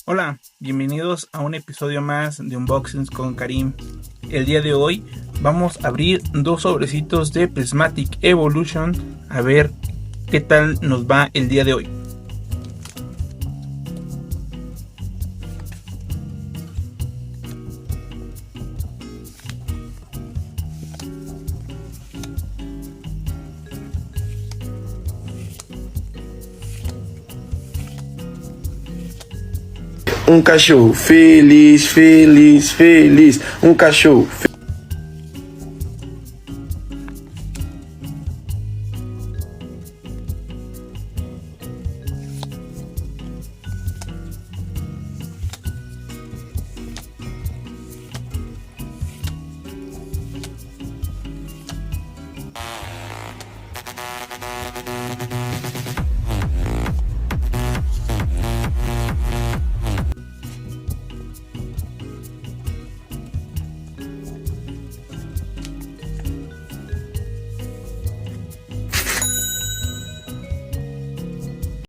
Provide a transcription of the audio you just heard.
Hola, bienvenidos a un episodio más de Unboxings con Karim. El día de hoy vamos a abrir dos sobrecitos de Prismatic Evolution a ver qué tal nos va el día de hoy. Um cachorro feliz, feliz, feliz. Um cachorro feliz.